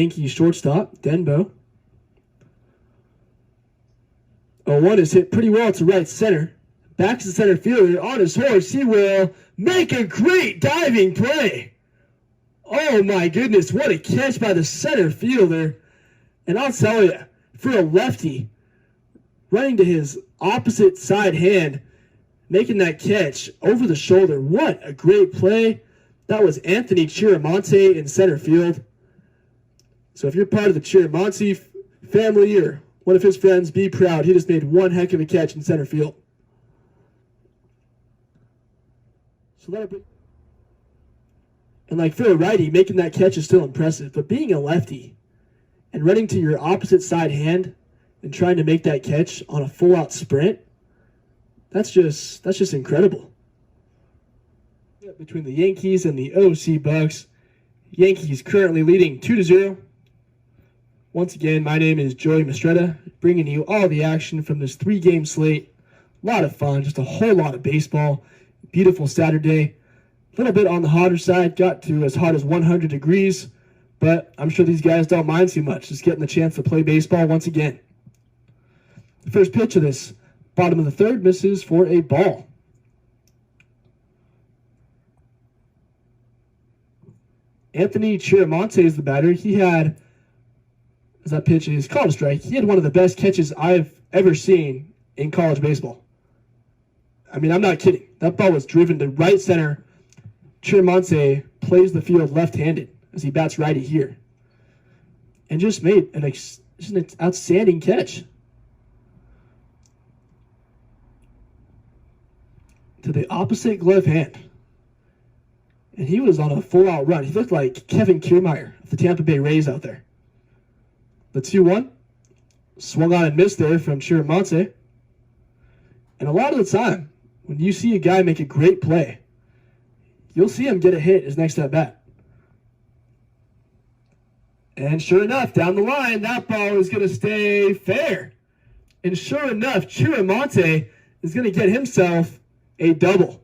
Yankee shortstop, Denbo. 0-1 is hit pretty well to right center. Back to the center fielder on his horse. He will make a great diving play. Oh my goodness, what a catch by the center fielder. And I'll tell you, for a lefty, running to his opposite side hand, making that catch over the shoulder. What a great play. That was Anthony Chiaramonte in center field. So if you're part of the Chiaramonte family or one of his friends, be proud. He just made one heck of a catch in center field. So that'll be... And like for a righty, making that catch is still impressive. But being a lefty and running to your opposite side hand and trying to make that catch on a full-out sprint, that's just incredible. Between the Yankees and the OC Bucs, Yankees currently leading 2-0. Once again, my name is Joey Mastretta, bringing you all the action from this 3-game slate. A lot of fun, just a whole lot of baseball. Beautiful Saturday. A little bit on the hotter side, got to as hot as 100 degrees, but I'm sure these guys don't mind too much, just getting the chance to play baseball once again. The first pitch of this bottom of the third misses for a ball. Anthony Chiaramonte is the batter. He had, as that pitch is called a strike, he had one of the best catches I've ever seen in college baseball. I mean, I'm not kidding. That ball was driven to right center. Chiaramonte plays the field left-handed as he bats righty here. And just made an outstanding catch. To the opposite glove hand. And he was on a full-out run. He looked like Kevin Kiermaier of the Tampa Bay Rays out there. The 2-1. Swung on and missed there from Chiaramonte. And a lot of the time, when you see a guy make a great play, you'll see him get a hit his next at bat. And sure enough, down the line, that ball is going to stay fair. And sure enough, Chiaramonte is going to get himself a double.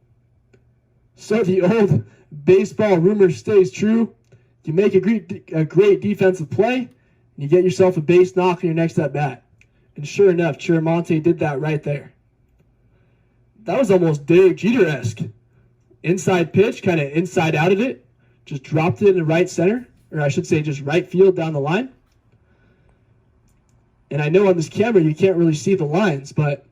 So the old baseball rumor stays true. You make a great defensive play, and you get yourself a base knock on your next at bat. And sure enough, Chiaramonte did that right there. That was almost Derek Jeter-esque. Inside pitch, kind of inside out of it. Just dropped it in the right center. Or I should say just right field down the line. And I know on this camera you can't really see the lines, but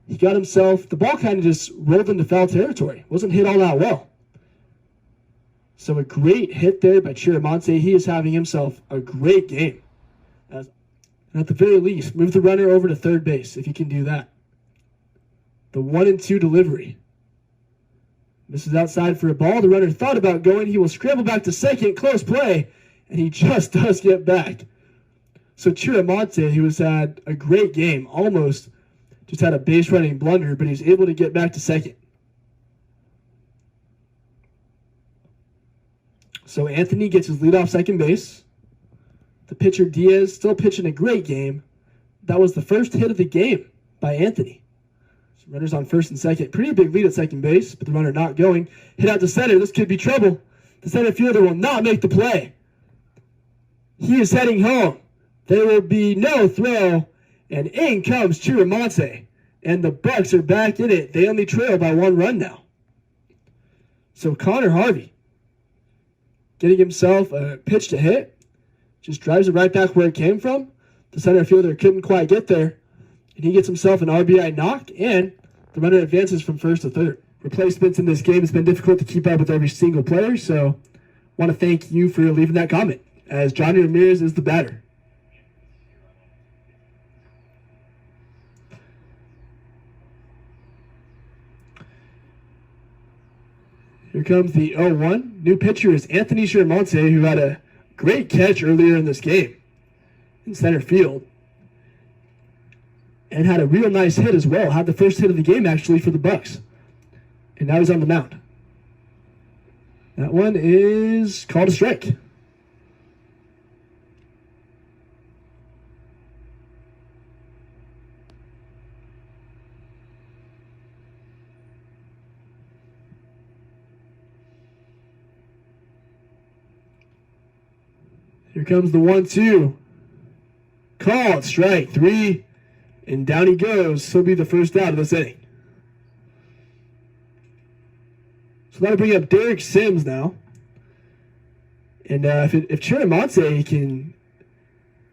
he got himself, the ball kind of just rolled into foul territory. Wasn't hit all that well. So a great hit there by Chiaramonte. He is having himself a great game. And at the very least, move the runner over to third base if you can do that. The 1-2 delivery. This is outside for a ball. The runner thought about going. He will scramble back to second. Close play. And he just does get back. So Chiaramonte, who has had a great game, almost just had a base running blunder, but he's able to get back to second. So Anthony gets his lead off second base. The pitcher Diaz still pitching a great game. That was the first hit of the game by Anthony. So runners on first and second. Pretty big lead at second base, but the runner not going. Hit out to center. This could be trouble. The center fielder will not make the play. He is heading home. There will be no throw. And in comes Chiaramonte. And the Bucs are back in it. They only trail by 1 run now. So Connor Harvey getting himself a pitch to hit. Just drives it right back where it came from. The center fielder couldn't quite get there. And he gets himself an RBI knock. And the runner advances from first to third. Replacements in this game has been difficult to keep up with every single player. So I want to thank you for leaving that comment. As Johnny Ramirez is the batter. Here comes the 0-1. New pitcher is Anthony Chiaramonte, who had a great catch earlier in this game in center field. And had a real nice hit as well. Had the first hit of the game, actually, for the Bucs. And now he's on the mound. That one is called a strike. Here comes the 1-2. Called strike 3. And down he goes. He'll be the first out of this inning. So that'll bring up Derek Sims now. And if Chiaramonte can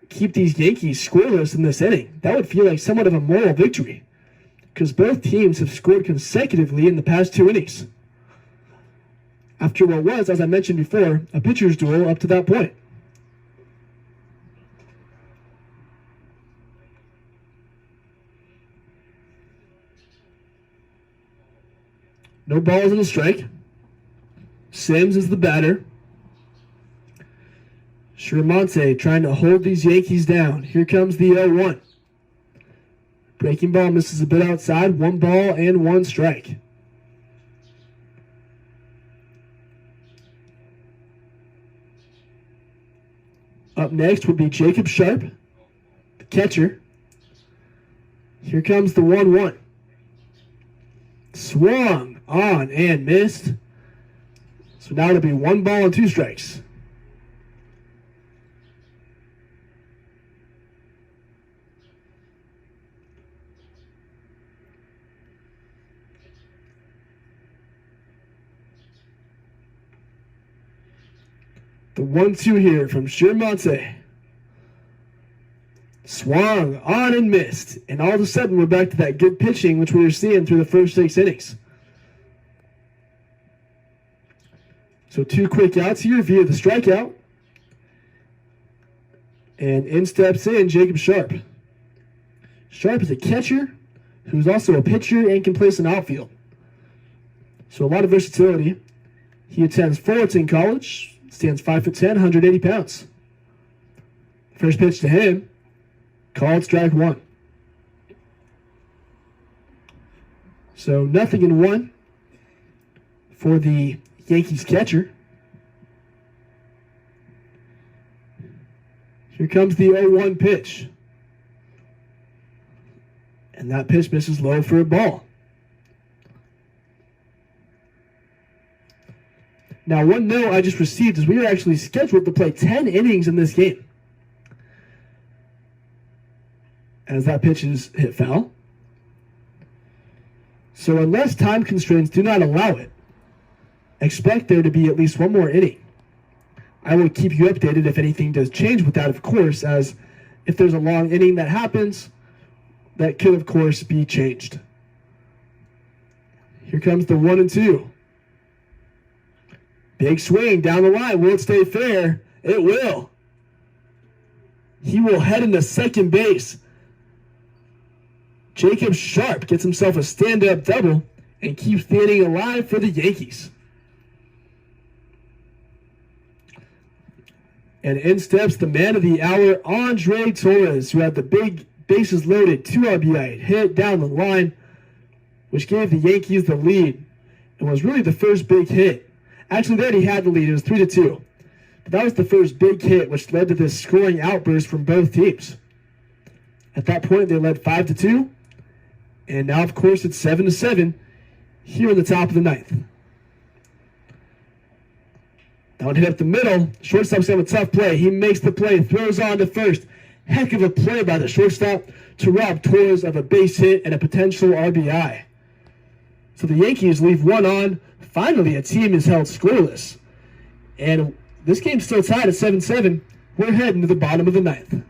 keep these Yankees scoreless in this inning, that would feel like somewhat of a moral victory, because both teams have scored consecutively in the past 2 innings, after what was, as I mentioned before, a pitcher's duel up to that point. No balls and a strike. Sims is the batter. Chiaramonte trying to hold these Yankees down. Here comes the 0-1. Breaking ball misses a bit outside. 1 ball and 1 strike. Up next would be Jacob Sharp, the catcher. Here comes the 1-1. Swung on and missed. So now it'll be 1 ball and 2 strikes. The 1-2 here from Chiaramonte. Swung on and missed. And all of a sudden, we're back to that good pitching, which we were seeing through the first 6 innings. So 2 quick outs here via the strikeout. And in steps in Jacob Sharp. Sharp is a catcher who's also a pitcher and can play some outfield. So a lot of versatility. He attends Fullerton College. Stands 5'10", 180 pounds. First pitch to him, called strike 1. So 0-1 for the Yankees catcher. Here comes the 0-1 pitch. And that pitch misses low for a ball. Now, one note I just received is we are actually scheduled to play 10 innings in this game, as that pitch is hit foul. So unless time constraints do not allow it, expect there to be at least 1 more inning. I will keep you updated if anything does change with that, of course, as if there's a long inning that happens, that could, of course, be changed. Here comes the 1-2. Big swing down the line. Will it stay fair? It will. He will head into second base. Jacob Sharp gets himself a stand-up double and keeps the inning alive for the Yankees. And in steps the man of the hour, Andre Torres, who had the big bases loaded 2 RBI hit down the line, which gave the Yankees the lead and was really the first big hit. Actually, they already had the lead. It was 3-2. But that was the first big hit, which led to this scoring outburst from both teams. At that point, they led 5-2. And now, of course, it's 7-7 here in the top of the 9th. Down hit up the middle. Shortstop's having a tough play. He makes the play, throws on to first. Heck of a play by the shortstop to rob Torres of a base hit and a potential RBI. So the Yankees leave 1 on. Finally, a team is held scoreless. And this game's still tied at 7-7. We're heading to the bottom of the 9th.